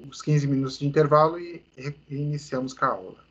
os 15 minutos de intervalo e iniciamos com a aula.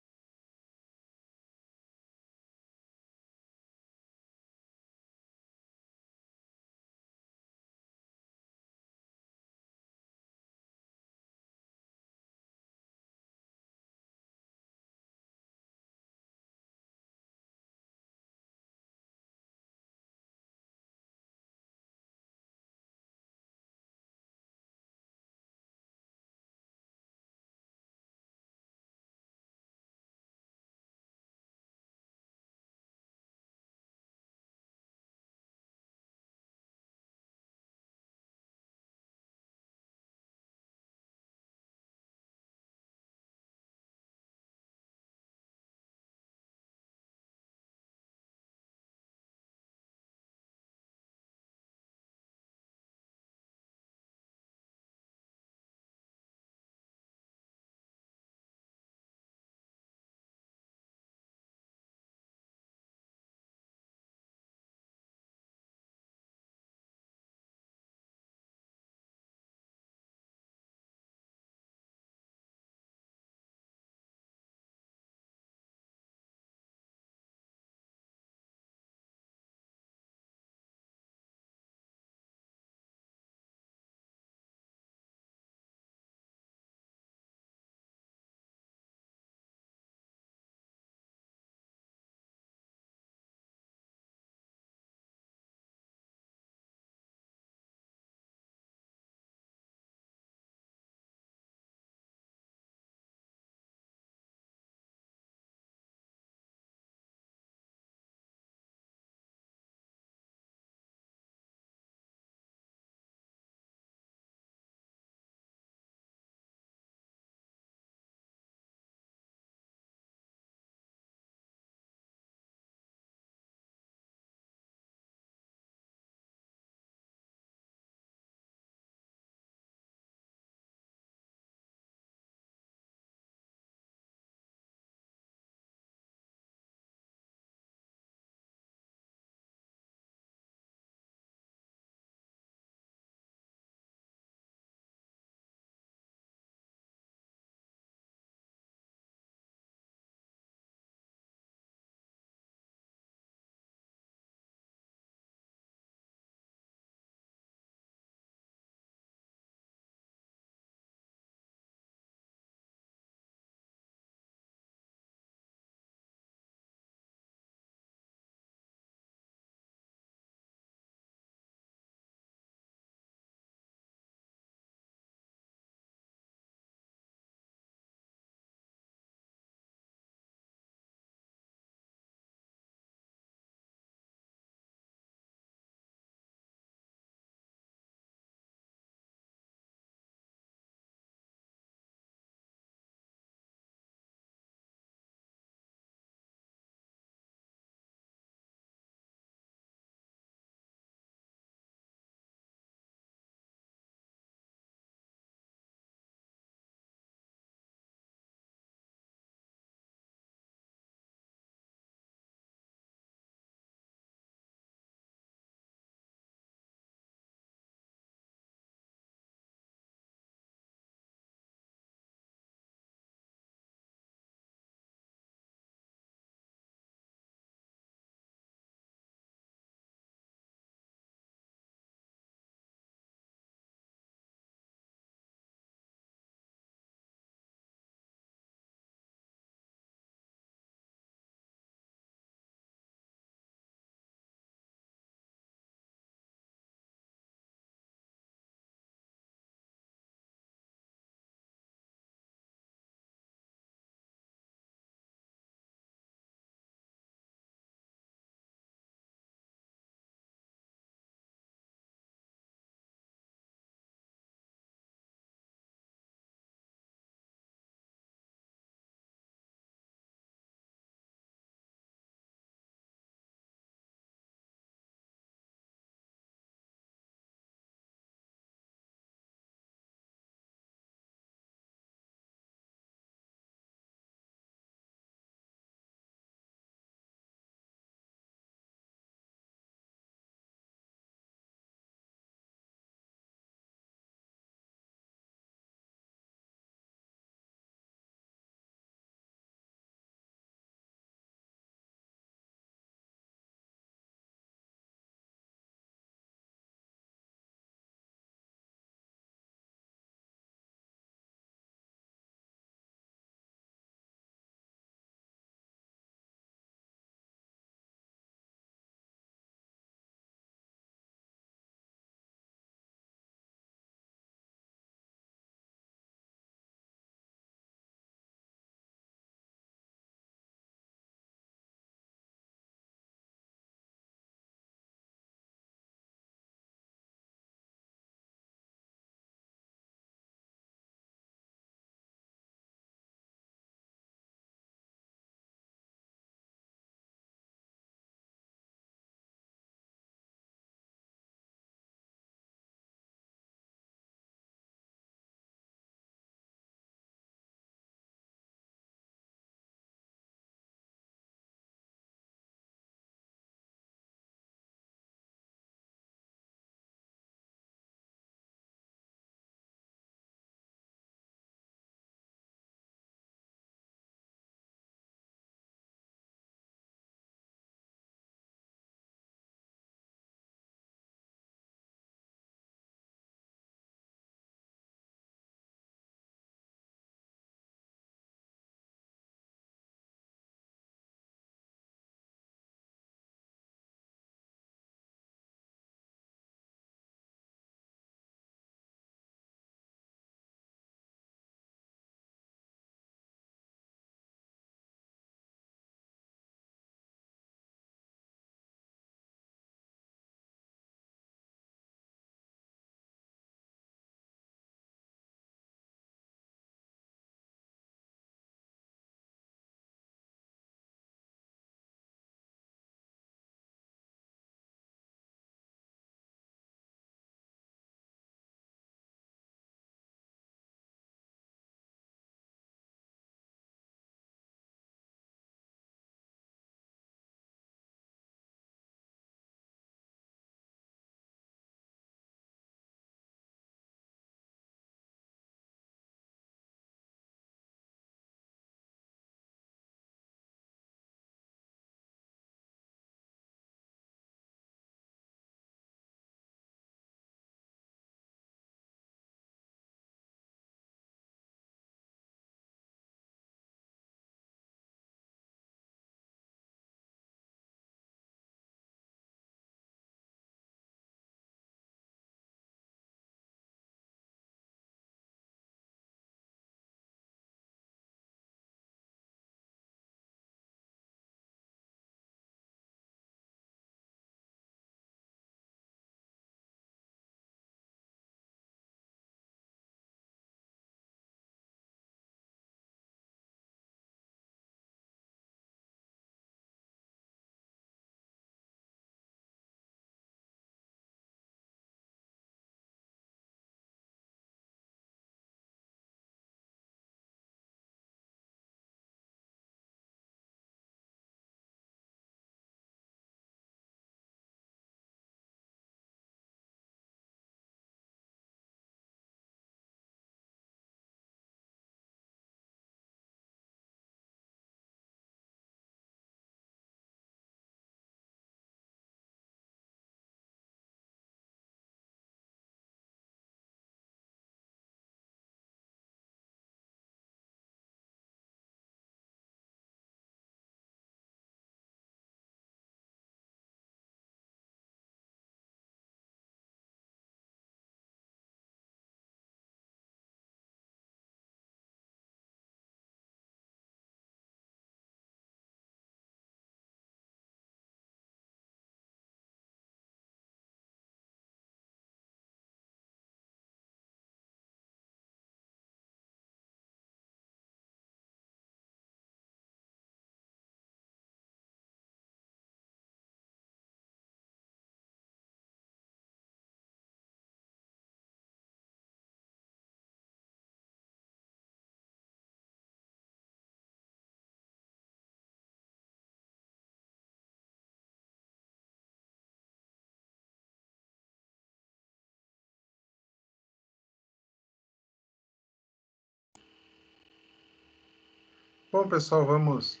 Bom, pessoal, vamos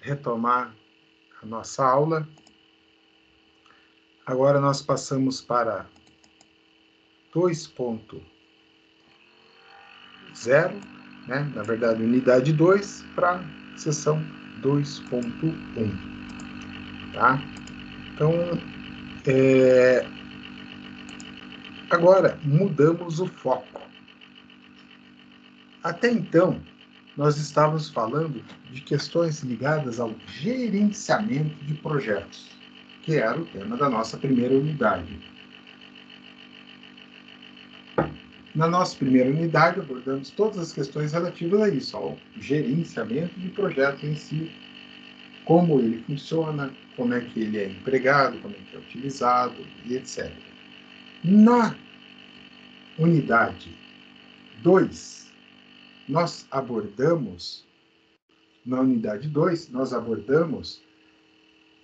retomar a nossa aula. Agora nós passamos para 2.0, né? Na verdade, unidade 2 para seção 2.1, tá? Então, agora mudamos o foco. Até então, nós estávamos falando de questões ligadas ao gerenciamento de projetos, que era o tema da nossa primeira unidade. Na nossa primeira unidade, abordamos todas as questões relativas a isso, ao gerenciamento de projetos em si, como ele funciona, como é que ele é empregado, como é que é utilizado, e etc. Na unidade 2, nós abordamos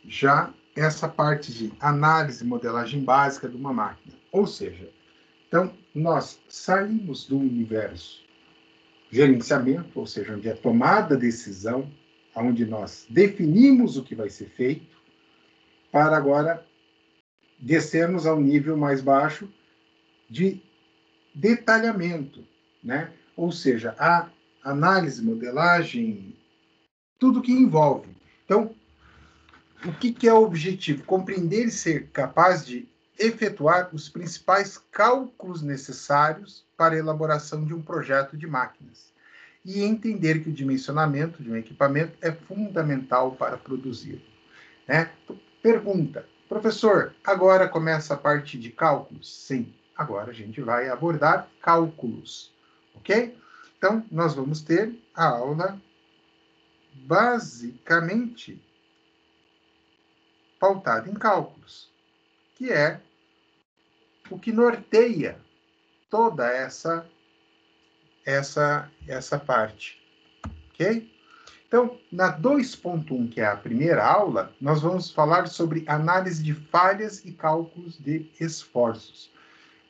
já essa parte de análise e modelagem básica de uma máquina. Ou seja, então, nós saímos do universo gerenciamento, ou seja, onde é tomada a decisão, onde nós definimos o que vai ser feito, para agora descermos ao nível mais baixo de detalhamento, né? Ou seja, a análise, modelagem, tudo que envolve. Então, o que é o objetivo? Compreender e ser capaz de efetuar os principais cálculos necessários para a elaboração de um projeto de máquinas e entender que o dimensionamento de um equipamento é fundamental para produzi-lo. Né? Pergunta, professor, agora começa a parte de cálculos? Sim, agora a gente vai abordar cálculos, ok? Então, nós vamos ter a aula basicamente pautada em cálculos, que é o que norteia toda essa parte, ok? Então, na 2.1, que é a primeira aula, nós vamos falar sobre análise de falhas e cálculos de esforços.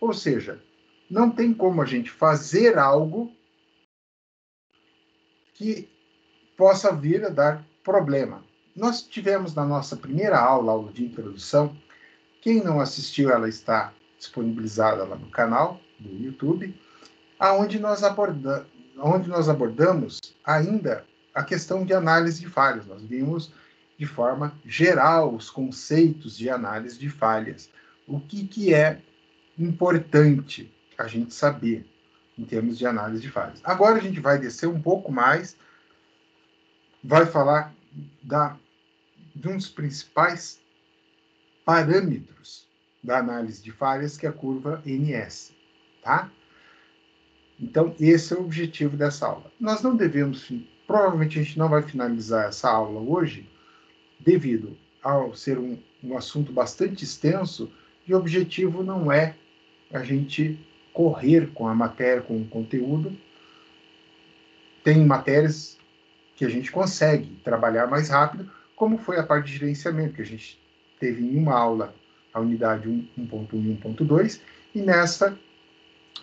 Ou seja, não tem como a gente fazer algo que possa vir a dar problema. Nós tivemos na nossa primeira aula, aula de introdução, quem não assistiu, ela está disponibilizada lá no canal do YouTube, onde nós abordamos ainda a questão de análise de falhas. Nós vimos de forma geral os conceitos de análise de falhas. O que é importante a gente saber em termos de análise de falhas. Agora a gente vai descer um pouco mais, vai falar de um dos principais parâmetros da análise de falhas, que é a curva NS, tá? Então, esse é o objetivo dessa aula. Nós não devemos, provavelmente a gente não vai finalizar essa aula hoje, devido ao ser um assunto bastante extenso, e o objetivo não é a gente correr com a matéria, com o conteúdo. Tem matérias que a gente consegue trabalhar mais rápido, como foi a parte de gerenciamento, que a gente teve em uma aula a unidade 1.1 e 1.2, e nessa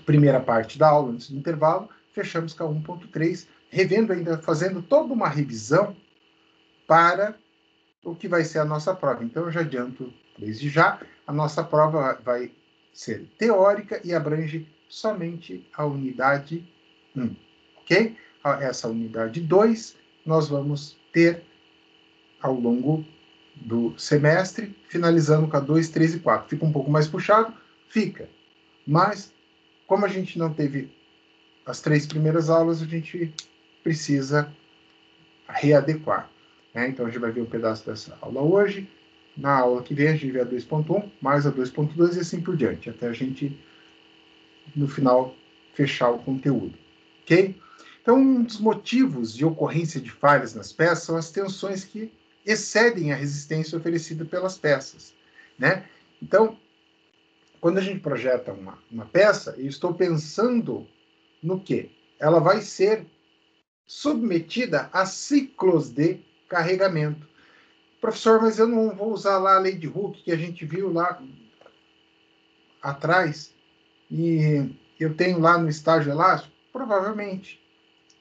primeira parte da aula, antes do intervalo, fechamos com a 1.3, revendo ainda, fazendo toda uma revisão para o que vai ser a nossa prova. Então, eu já adianto desde já, a nossa prova vai ser teórica e abrange somente a unidade 1, ok? Essa unidade 2, nós vamos ter ao longo do semestre, finalizando com a 2, 3 e 4. Fica um pouco mais puxado? Fica. Mas, como a gente não teve as 3 primeiras aulas, a gente precisa readequar. Né? Então, a gente vai ver um pedaço dessa aula hoje. Na aula que vem, a gente vê a 2.1, mais a 2.2 e assim por diante, até a gente, no final, fechar o conteúdo. Ok? Então, um dos motivos de ocorrência de falhas nas peças são as tensões que excedem a resistência oferecida pelas peças. Né? Então, quando a gente projeta uma peça, eu estou pensando no quê? Ela vai ser submetida a ciclos de carregamento. Professor, mas eu não vou usar lá a lei de Hooke que a gente viu lá atrás e eu tenho lá no estágio elástico? Provavelmente.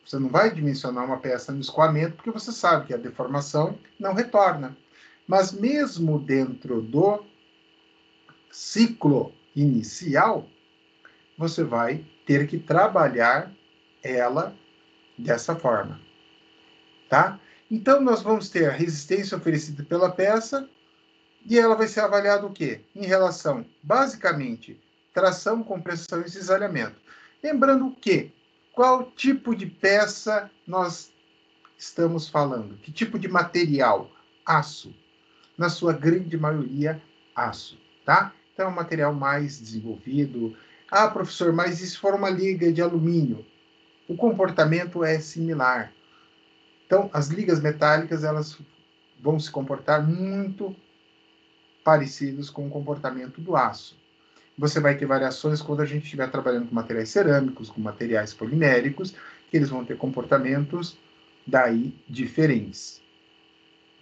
Você não vai dimensionar uma peça no escoamento, porque você sabe que a deformação não retorna. Mas mesmo dentro do ciclo inicial, você vai ter que trabalhar ela dessa forma, tá? Então, nós vamos ter a resistência oferecida pela peça e ela vai ser avaliada o quê? Em relação, basicamente, tração, compressão e cisalhamento. Lembrando que, qual tipo de peça nós estamos falando? Que tipo de material? Aço. Na sua grande maioria, aço, tá? Então, é um material mais desenvolvido. Ah, professor, mas e se for uma liga de alumínio? O comportamento é similar. Então, as ligas metálicas, elas vão se comportar muito parecidos com o comportamento do aço. Você vai ter variações quando a gente estiver trabalhando com materiais cerâmicos, com materiais poliméricos, que eles vão ter comportamentos daí diferentes.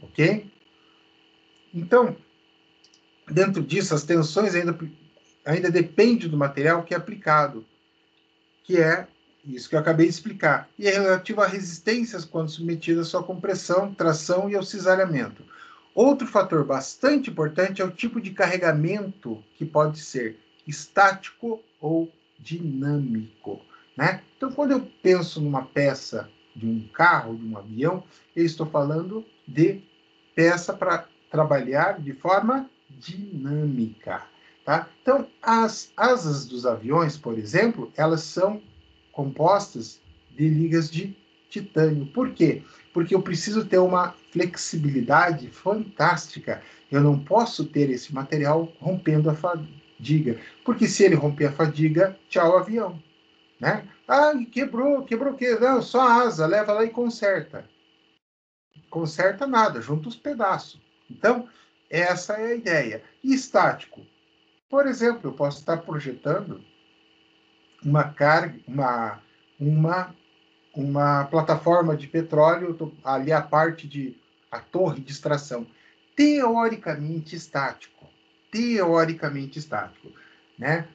Ok? Então, dentro disso, as tensões ainda dependem do material que é aplicado, que é isso que eu acabei de explicar. E é relativo a resistências quando submetida à sua compressão, tração e ao cisalhamento. Outro fator bastante importante é o tipo de carregamento, que pode ser estático ou dinâmico, né? Então, quando eu penso numa peça de um carro, de um avião, eu estou falando de peça para trabalhar de forma dinâmica, tá? Então, as asas dos aviões, por exemplo, elas são compostas de ligas de titânio. Por quê? Porque eu preciso ter uma flexibilidade fantástica. Eu não posso ter esse material rompendo a fadiga, porque se ele romper a fadiga, tchau avião, né? Ah, quebrou o quê? Não, só a asa, leva lá e conserta. Conserta nada, junta os pedaços. Então, essa é a ideia. E estático? Por exemplo, eu posso estar projetando uma carga, uma plataforma de petróleo, ali a parte de a torre de extração, teoricamente estático. Teoricamente estático. Né?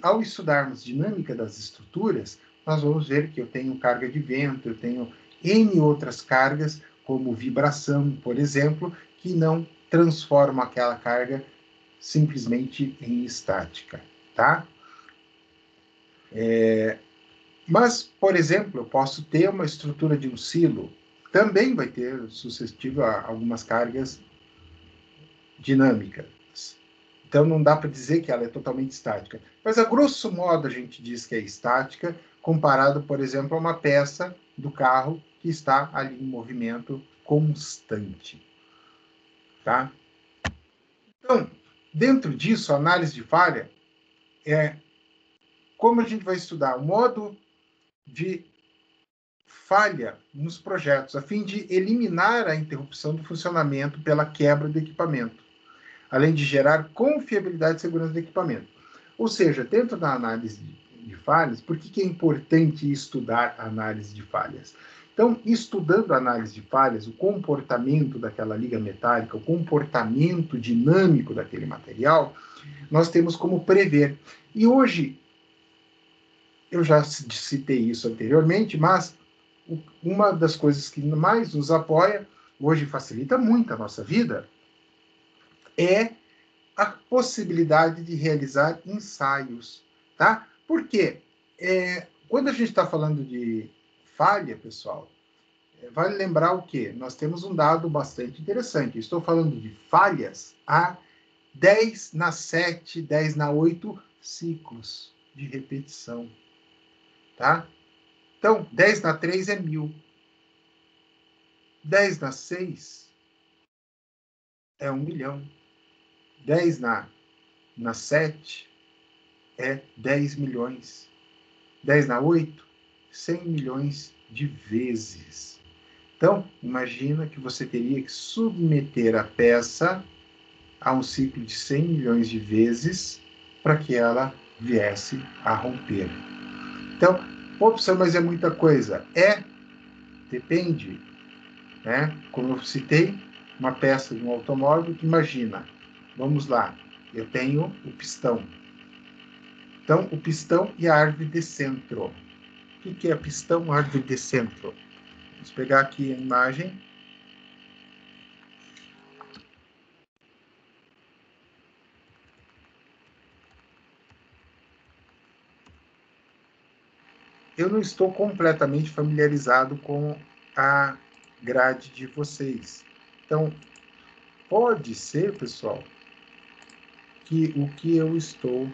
Ao estudarmos dinâmica das estruturas, nós vamos ver que eu tenho carga de vento, eu tenho N outras cargas, como vibração, por exemplo, que não transformam aquela carga simplesmente em estática. Tá? Mas, por exemplo, eu posso ter uma estrutura de um silo, também vai ter suscetível a algumas cargas dinâmicas. Então, não dá para dizer que ela é totalmente estática. Mas, a grosso modo, a gente diz que é estática, comparado, por exemplo, a uma peça do carro que está ali em movimento constante. Tá? Então, dentro disso, a análise de falha é como a gente vai estudar o modo de falha nos projetos, a fim de eliminar a interrupção do funcionamento pela quebra do equipamento, além de gerar confiabilidade e segurança do equipamento. Ou seja, dentro da análise de falhas, por que é importante estudar a análise de falhas? Então, estudando a análise de falhas, o comportamento daquela liga metálica, o comportamento dinâmico daquele material, nós temos como prever. E hoje, eu já citei isso anteriormente, mas uma das coisas que mais nos apoia, hoje facilita muito a nossa vida, é a possibilidade de realizar ensaios, tá? Por quê? Quando a gente está falando de falha, pessoal, vale lembrar o quê? Nós temos um dado bastante interessante. Estou falando de falhas a 10 na 7, 10 na 8 ciclos de repetição, tá? Então, 10 na 3 é 1000. 10 na 6 é 1 milhão. 10 na 7 é 10 milhões. 10 na 8, 100 milhões de vezes. Então, imagina que você teria que submeter a peça a um ciclo de 100 milhões de vezes para que ela viesse a romper. Então, professor, mas é muita coisa. Depende. Né? Como eu citei, uma peça de um automóvel, imagina, vamos lá, eu tenho o pistão. Então, o pistão e a árvore de centro. O que é pistão árvore de centro? Vamos pegar aqui a imagem. Eu não estou completamente familiarizado com a grade de vocês. Então, pode ser, pessoal, que o que eu estou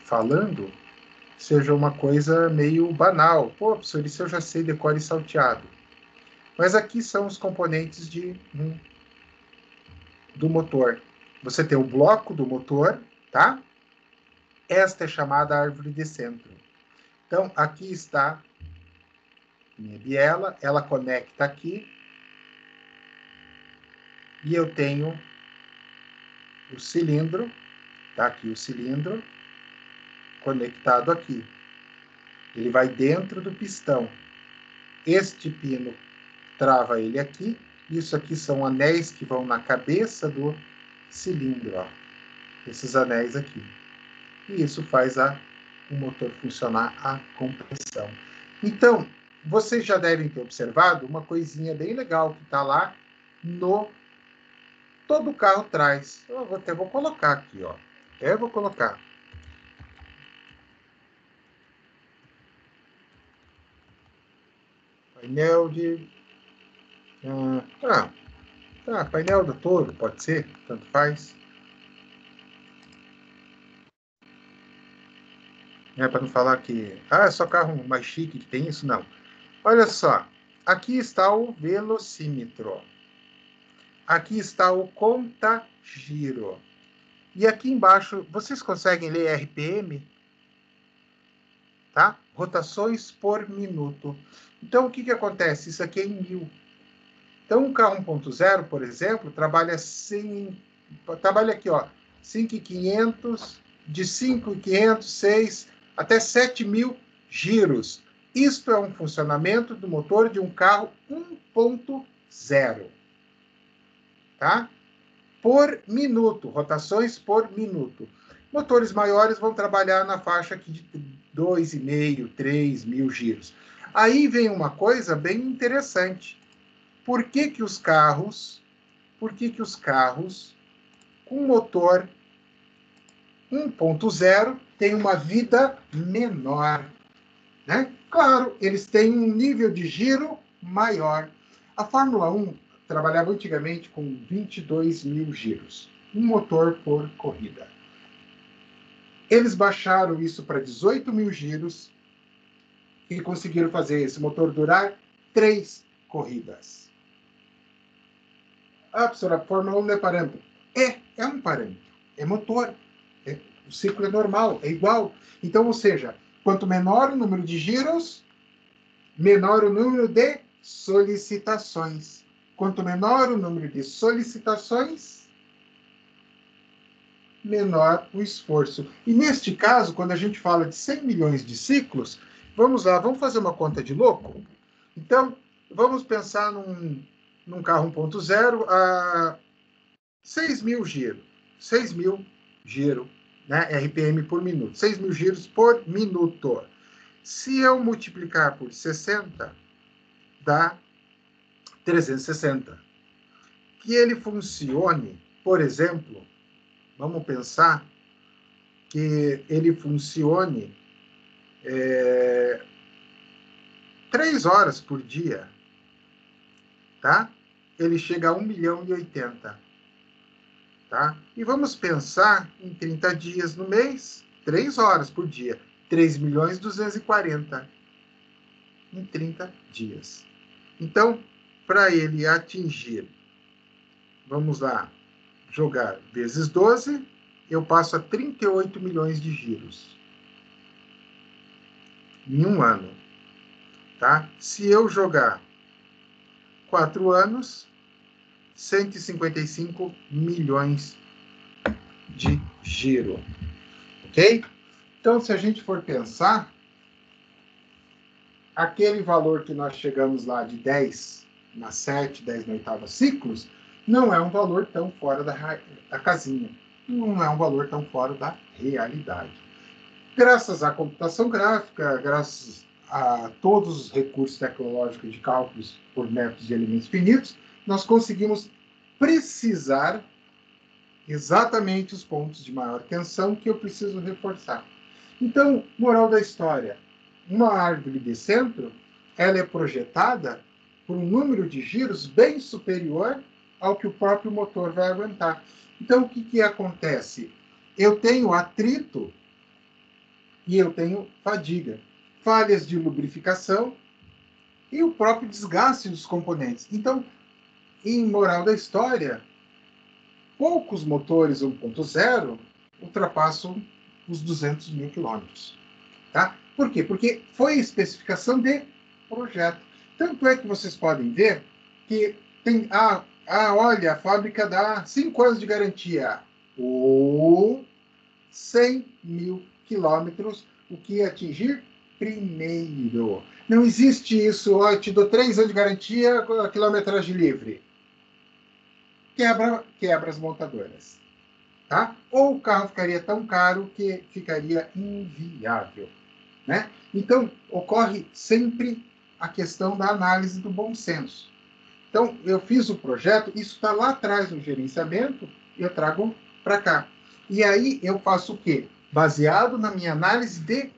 falando seja uma coisa meio banal. Pô, professor, isso eu já sei, decore e salteado. Mas aqui são os componentes do motor. Você tem o bloco do motor, tá? Esta é chamada árvore de centro. Então, aqui está minha biela, ela conecta aqui, e eu tenho o cilindro, tá aqui o cilindro, conectado aqui. Ele vai dentro do pistão. Este pino trava ele aqui, isso aqui são anéis que vão na cabeça do cilindro, ó. Esses anéis aqui. E isso faz o motor funcionar, a compressão. Então, vocês já devem ter observado uma coisinha bem legal que está lá no... Todo carro traz. Eu até vou colocar aqui, ó. Eu vou colocar. Painel de... painel da Toro, pode ser, tanto faz. Para não falar que é só carro mais chique que tem isso, não. Olha só, aqui está o velocímetro. Aqui está o conta-giro. E aqui embaixo, vocês conseguem ler RPM? Tá? Rotações por minuto. Então, o que acontece? Isso aqui é em 1000. Então, um carro 1.0, por exemplo, trabalha aqui, ó, 5.500, de 5.500, 6 até 7.000 giros. Isto é um funcionamento do motor de um carro 1.0. Tá? Por minuto, rotações por minuto. Motores maiores vão trabalhar na faixa aqui de 2.500, 3.000 giros. Aí vem uma coisa bem interessante. Por que os carros com motor 1.0 têm uma vida menor? Né? Claro, eles têm um nível de giro maior. A Fórmula 1 trabalhava antigamente com 22.000 giros, um motor por corrida. Eles baixaram isso para 18.000 giros e conseguiram fazer esse motor durar 3 corridas. Professora, a Fórmula 1 não é parâmetro. É um parâmetro. É motor. O ciclo é normal, é igual. Então, ou seja, quanto menor o número de giros, menor o número de solicitações. Quanto menor o número de solicitações, menor o esforço. E neste caso, quando a gente fala de 100 milhões de ciclos, vamos lá, vamos fazer uma conta de louco? Então, vamos pensar num carro 1.0 a 6.000 giros. 6.000 giros, né? RPM por minuto. 6.000 giros por minuto. Se eu multiplicar por 60, dá 360. Que ele funcione, por exemplo, vamos pensar que ele funcione 3 horas por dia, tá? Ele chega a 1.080.000, tá? E vamos pensar em 30 dias no mês, 3 horas por dia, 3.240.000 em 30 dias. Então, para ele atingir, vamos lá, jogar vezes 12, eu passo a 38 milhões de giros em um ano. Tá? Se eu jogar 4 anos, 155 milhões de giro. Ok? Então, se a gente for pensar, aquele valor que nós chegamos lá de 10 na 7, 10 na oitava ciclos, não é um valor tão fora da casinha. Não é um valor tão fora da realidade. Graças à computação gráfica, graças a todos os recursos tecnológicos de cálculos por métodos de elementos finitos, nós conseguimos precisar exatamente os pontos de maior tensão que eu preciso reforçar. Então, moral da história, uma árvore de centro, ela é projetada por um número de giros bem superior ao que o próprio motor vai aguentar. Então, o que acontece? Eu tenho atrito e eu tenho fadiga, falhas de lubrificação e o próprio desgaste dos componentes. Então, em moral da história, poucos motores 1.0 ultrapassam os 200 mil quilômetros. Tá? Por quê? Porque foi especificação de projeto. Tanto é que vocês podem ver que tem, olha, a fábrica dá 5 anos de garantia, ou 100 mil quilômetros, o que atingir primeiro. Não existe isso, ó, eu te dou 3 anos de garantia, quilometragem livre. Quebra as montadoras. Tá? Ou o carro ficaria tão caro que ficaria inviável. Né? Então, ocorre sempre a questão da análise do bom senso. Então, eu fiz o projeto, isso está lá atrás no gerenciamento, eu trago para cá. E aí eu faço o quê? Baseado na minha análise de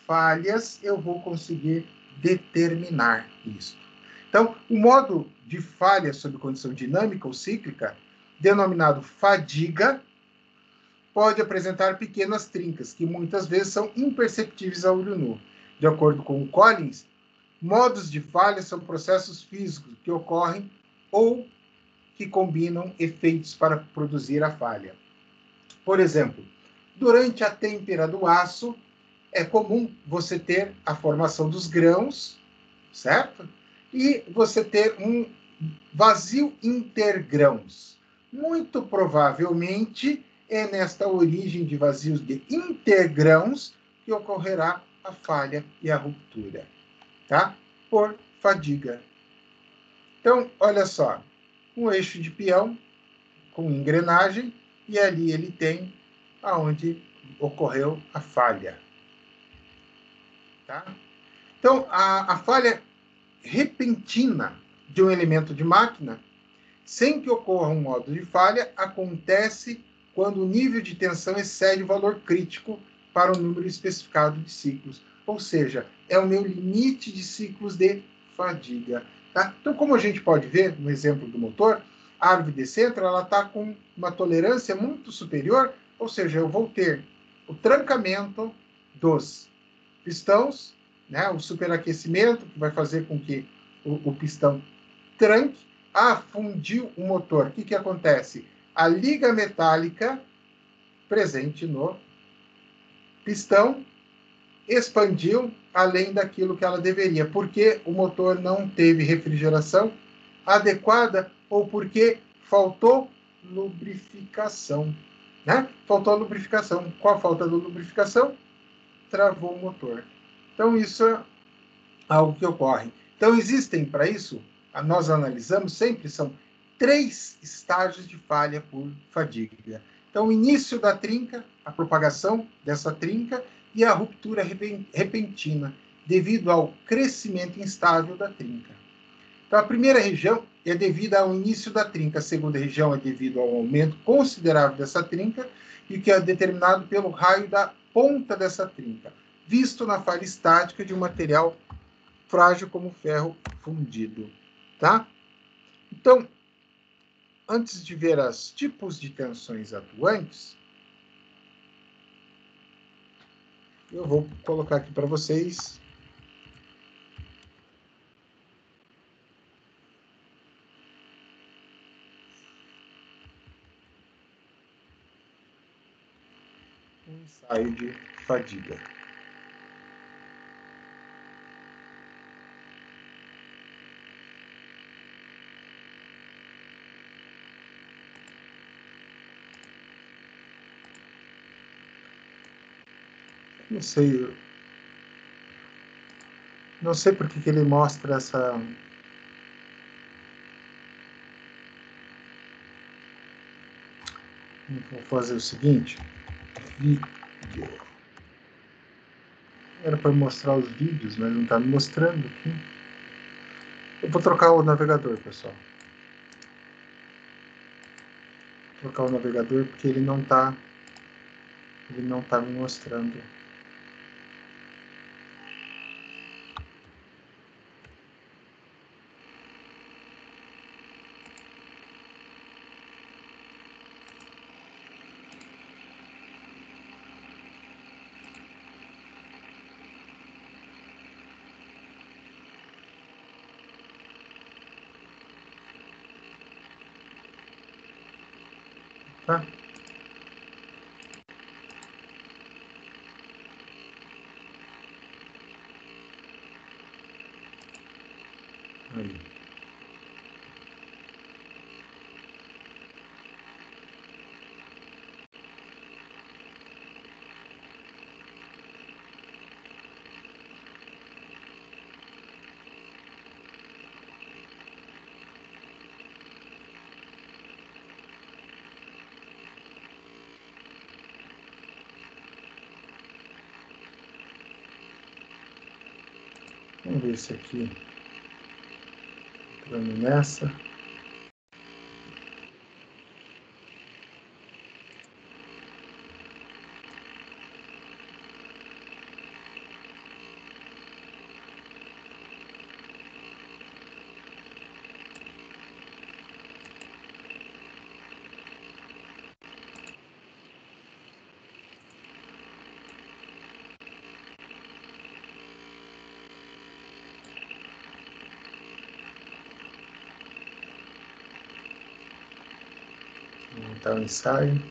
falhas, eu vou conseguir determinar isso. Então, o modo de falha sob condição dinâmica ou cíclica, denominado fadiga, pode apresentar pequenas trincas, que muitas vezes são imperceptíveis a olho nu. De acordo com Collins, modos de falha são processos físicos que ocorrem ou que combinam efeitos para produzir a falha. Por exemplo, durante a têmpera do aço, é comum você ter a formação dos grãos, certo? E você ter um vazio intergrãos. Muito provavelmente é nesta origem de vazios de intergrãos que ocorrerá a falha e a ruptura, tá? Por fadiga. Então, olha só, um eixo de peão com engrenagem e ali ele tem aonde ocorreu a falha, tá? Então, a falha repentina de um elemento de máquina, sem que ocorra um modo de falha, acontece quando o nível de tensão excede o valor crítico para o número especificado de ciclos. Ou seja, é o meu limite de ciclos de fadiga. Tá? Então, como a gente pode ver no exemplo do motor, a árvore de centro está com uma tolerância muito superior, ou seja, eu vou ter o trancamento dos pistões, né, o superaquecimento, que vai fazer com que o pistão tranque. Fundiu o motor. O que acontece? A liga metálica presente no pistão expandiu além daquilo que ela deveria, porque o motor não teve refrigeração adequada ou porque faltou lubrificação. Né? Faltou lubrificação. Com a falta de lubrificação, travou o motor. Então, isso é algo que ocorre. Então, existem para isso, nós analisamos sempre, são 3 estágios de falha por fadiga. Então, o início da trinca, a propagação dessa trinca e a ruptura repentina, devido ao crescimento instável da trinca. Então, a primeira região é devida ao início da trinca, a segunda região é devido ao aumento considerável dessa trinca e que é determinado pelo raio da ponta dessa trinca, visto na falha estática de um material frágil como ferro fundido, tá? Então, antes de ver os tipos de tensões atuantes, eu vou colocar aqui para vocês um ensaio de fadiga. Não sei por que ele mostra essa... Vou fazer o seguinte. Vídeo. Era para mostrar os vídeos, mas não está me mostrando aqui. Eu vou trocar o navegador, pessoal. Vou trocar o navegador porque ele não está me mostrando. Tá? Aí. Vamos ver esse aqui. Entrando nessa. Montar o ensaio.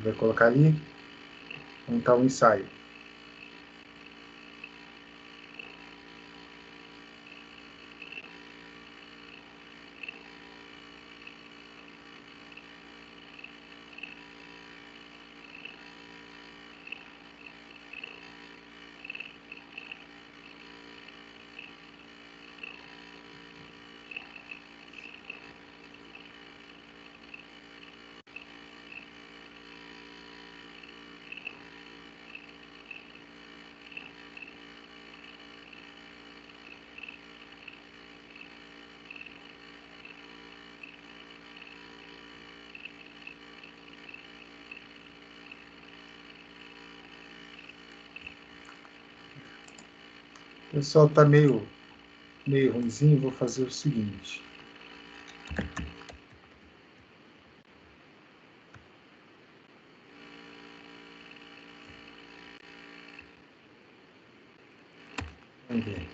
Vai colocar ali. Montar o ensaio. O pessoal está meio ruimzinho. Vou fazer o seguinte. Vamos ver.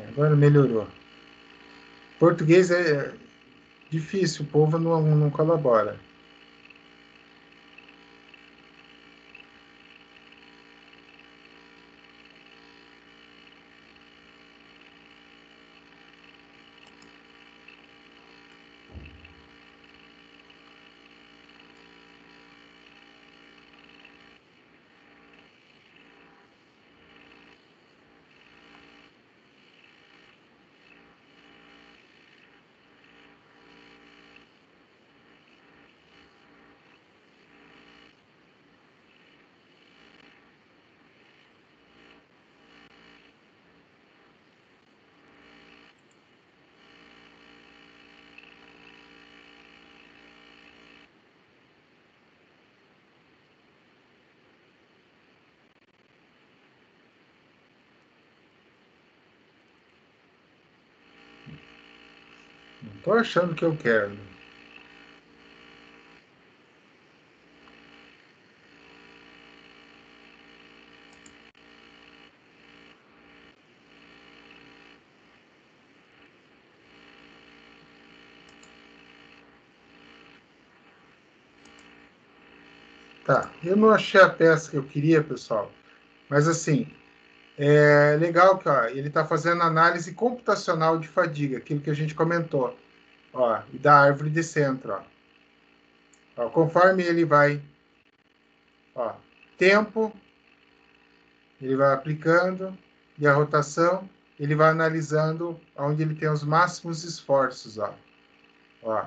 Agora melhorou. Português é difícil, o povo não colabora. Não estou achando que eu quero. Tá, eu não achei a peça que eu queria, pessoal. Mas assim, é legal que ó, ele está fazendo análise computacional de fadiga, aquilo que a gente comentou. Ó, e da árvore de centro. Ó, conforme ele vai, ó, tempo, ele vai aplicando, e a rotação. ele vai analisando onde ele tem os máximos esforços, ó. Ó.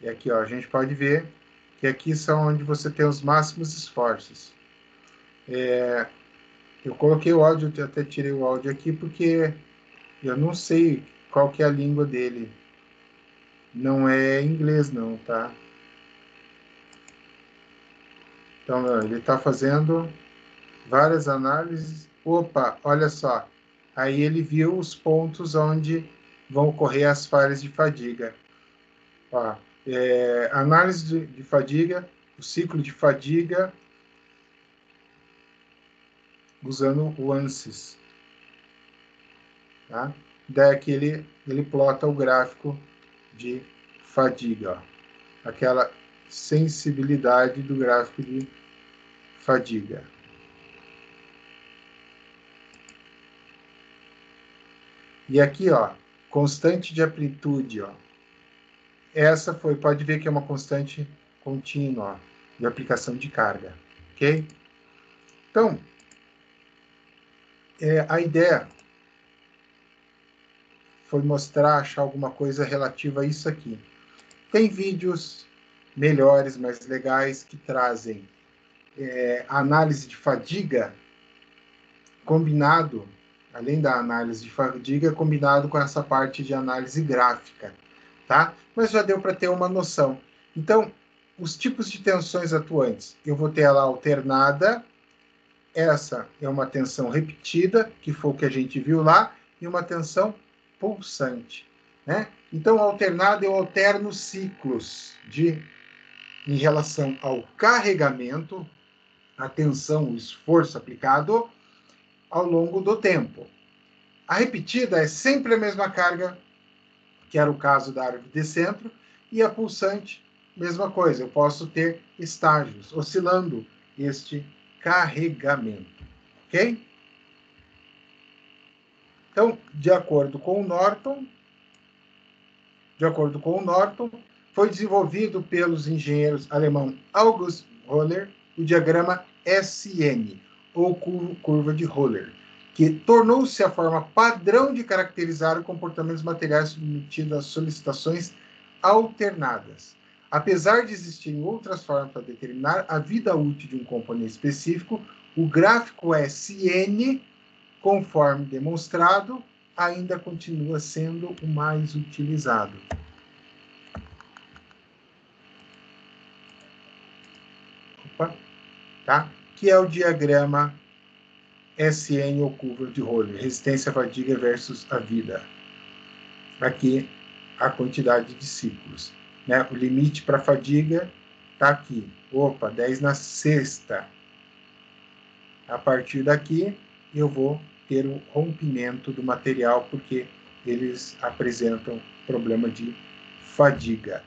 E aqui, ó, a gente pode ver que aqui são onde você tem os máximos esforços. Eu coloquei o áudio, eu até tirei o áudio aqui, porque eu não sei qual que é a língua dele. Não é inglês, não, tá? Então, ó, ele está fazendo várias análises. Opa, olha só. Aí ele viu os pontos onde vão ocorrer as falhas de fadiga. Ó, análise de fadiga, o ciclo de fadiga, usando o ANSYS. Tá? Daí aqui ele plota o gráfico de fadiga. Ó. Aquela sensibilidade do gráfico de fadiga. E aqui, ó, constante de amplitude, ó. Essa foi, pode ver que é uma constante contínua, ó, de aplicação de carga, ok? Então, a ideia foi mostrar, achar alguma coisa relativa a isso aqui. Tem vídeos melhores, mais legais, que trazem análise de fadiga combinado, além da análise de fadiga, combinado com essa parte de análise gráfica, tá? Mas já deu para ter uma noção. Então, os tipos de tensões atuantes, eu vou ter ela alternada, essa é uma tensão repetida, que foi o que a gente viu lá, e uma tensão pulsante, né? Então, alternada, eu alterno ciclos em relação ao carregamento, a tensão, o esforço aplicado ao longo do tempo. A repetida é sempre a mesma carga, que era o caso da árvore de centro, e a pulsante, mesma coisa. Eu posso ter estágios oscilando este carregamento, ok? Então, de acordo com o Norton, foi desenvolvido pelos engenheiros alemão August Röhler o diagrama SN, ou curva de Röhler, que tornou-se a forma padrão de caracterizar o comportamento dos materiais submetidos a solicitações alternadas. Apesar de existirem outras formas para determinar a vida útil de um componente específico, o gráfico SN, conforme demonstrado, ainda continua sendo o mais utilizado. Opa, tá? Que é o diagrama SN ou curva de Röhler, resistência à fadiga versus a vida. Aqui, a quantidade de ciclos. Né? O limite para fadiga está aqui. Opa, 10 na sexta. A partir daqui, eu vou ter o rompimento do material, porque eles apresentam problema de fadiga.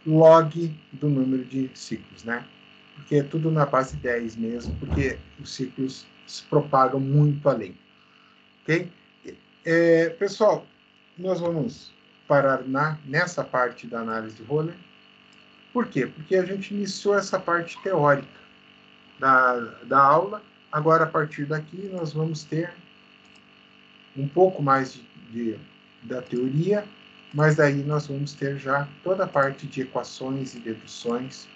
Log do número de ciclos, né? Porque é tudo na base 10 mesmo, porque os ciclos se propagam muito além. Ok? Pessoal, nós vamos parar nessa parte da análise de Röhler. Por quê? Porque a gente iniciou essa parte teórica da aula. Agora, a partir daqui, nós vamos ter um pouco mais da teoria, mas daí nós vamos ter já toda a parte de equações e deduções.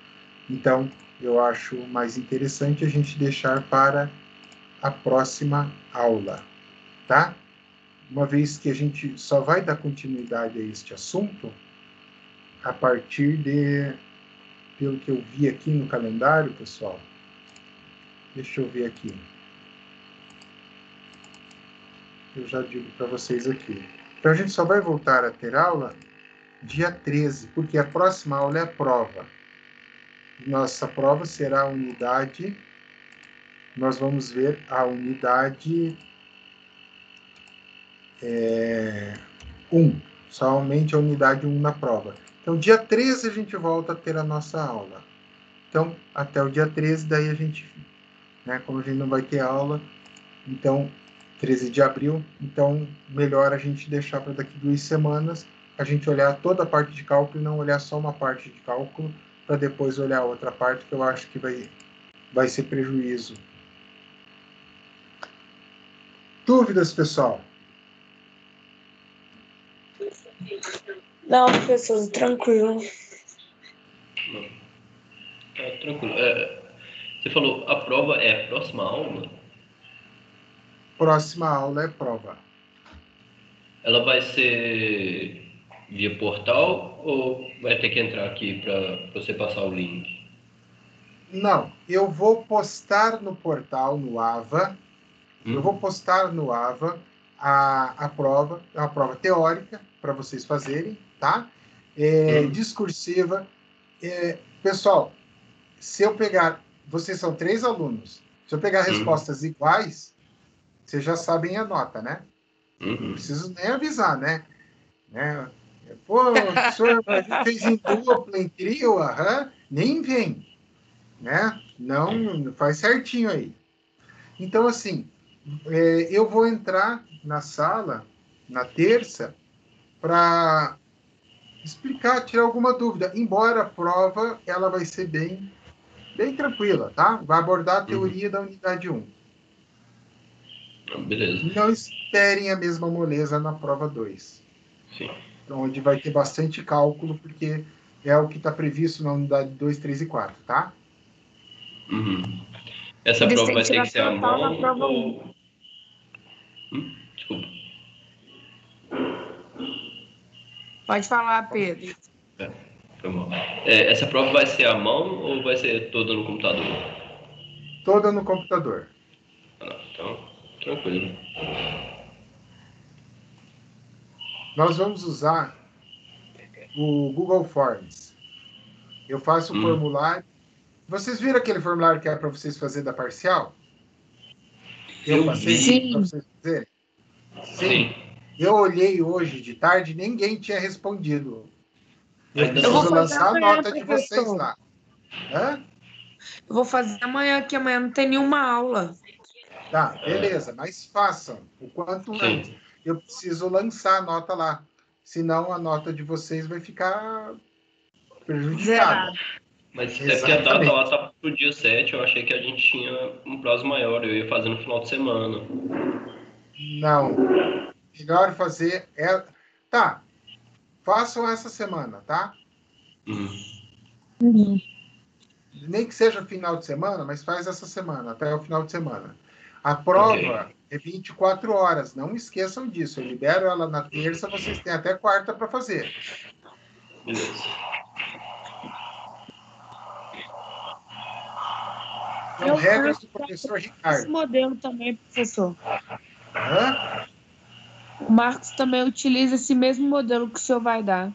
Então, eu acho mais interessante a gente deixar para a próxima aula, tá? Uma vez que a gente só vai dar continuidade a este assunto a partir pelo que eu vi aqui no calendário, pessoal. Deixa eu ver aqui. Eu já digo para vocês aqui. Então, a gente só vai voltar a ter aula dia 13, porque a próxima aula é a prova. Nossa prova será a unidade... Nós vamos ver a unidade 1. Somente a unidade 1 na prova. Então, dia 13 a gente volta a ter a nossa aula. Então, até o dia 13, daí a gente... Né, como a gente não vai ter aula, então... 13 de abril, então melhor a gente deixar para daqui 2 semanas, a gente olhar toda a parte de cálculo e não olhar só uma parte de cálculo, para depois olhar a outra parte, que eu acho que vai ser prejuízo. Dúvidas, pessoal? Não, professor, tranquilo. Não. Tá tranquilo. Você falou, a prova é a próxima aula? Próxima aula é prova. Ela vai ser via portal ou vai ter que entrar aqui para você passar o link? Não, eu vou postar no portal, no AVA, eu vou postar no AVA a prova, é uma prova teórica para vocês fazerem, tá? Discursiva. Pessoal, se eu pegar, vocês são 3 alunos, se eu pegar respostas iguais, vocês já sabem a nota, né? Não preciso nem avisar, né? Pô, professor, a gente fez em dupla, em trio, nem vem, né? Não, faz certinho aí. Então, assim, eu vou entrar na sala na terça para explicar, tirar alguma dúvida. Embora a prova ela vai ser bem tranquila, tá? Vai abordar a teoria da unidade 1. Beleza. Não esperem a mesma moleza na prova 2. Sim. Onde vai ter bastante cálculo, porque é o que está previsto na unidade 2, 3 e 4, tá? Essa Eles prova têm vai que ter tirar que ser à total na mão prova ou... Desculpa. Pode falar, Pedro. Foi mal. Essa prova vai ser à mão ou vai ser toda no computador? Toda no computador. Então, tranquilo. Nós vamos usar o Google Forms. Eu faço o formulário. Vocês viram aquele formulário que é para vocês fazerem da parcial? Eu passei para vocês fazerem? Sim. Eu olhei hoje de tarde, ninguém tinha respondido. Eu preciso lançar a nota de vocês lá. Hã? Eu vou fazer amanhã, que amanhã não tem nenhuma aula. Tá, beleza, mas façam o quanto antes. Eu preciso lançar a nota lá. Senão a nota de vocês vai ficar prejudicada. Zerado. Mas é porque a data lá tá pro dia 7, eu achei que a gente tinha um prazo maior, eu ia fazer no final de semana. Não. Melhor fazer. Tá. Façam essa semana, tá? Nem que seja final de semana, mas faz essa semana, até o final de semana. A prova é 24 horas, não esqueçam disso. Eu libero ela na terça, vocês têm até quarta para fazer. Beleza. São regras do professor Ricardo. Esse modelo também, professor. Hã? O Marcos também utiliza esse mesmo modelo que o senhor vai dar.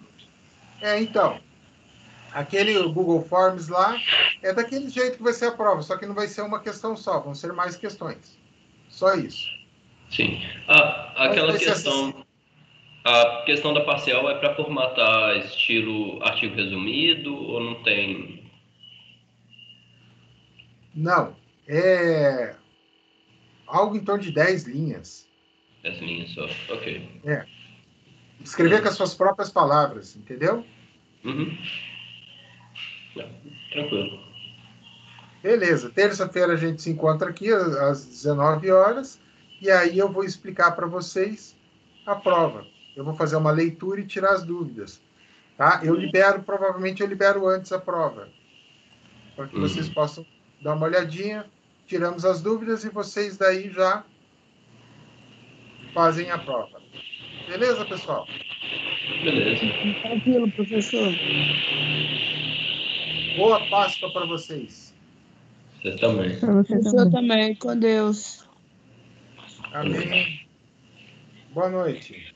Então. Aquele Google Forms lá é daquele jeito que vai ser a prova, só que não vai ser uma questão só, vão ser mais questões. Só isso. Sim. Aquela questão... A questão da parcial é para formatar estilo artigo resumido ou não tem? Não. É algo em torno de 10 linhas. 10 linhas só, ok. Escrever com as suas próprias palavras, entendeu? Tranquilo. Beleza. Terça-feira a gente se encontra aqui às 19 horas e aí eu vou explicar para vocês a prova. Eu vou fazer uma leitura e tirar as dúvidas. Tá? Provavelmente eu libero antes a prova, para que vocês possam dar uma olhadinha, tiramos as dúvidas e vocês daí já fazem a prova. Beleza, pessoal? Beleza. Tranquilo, professor. Boa Páscoa para vocês. Você também. Professor também, com Deus. Amém. Boa noite.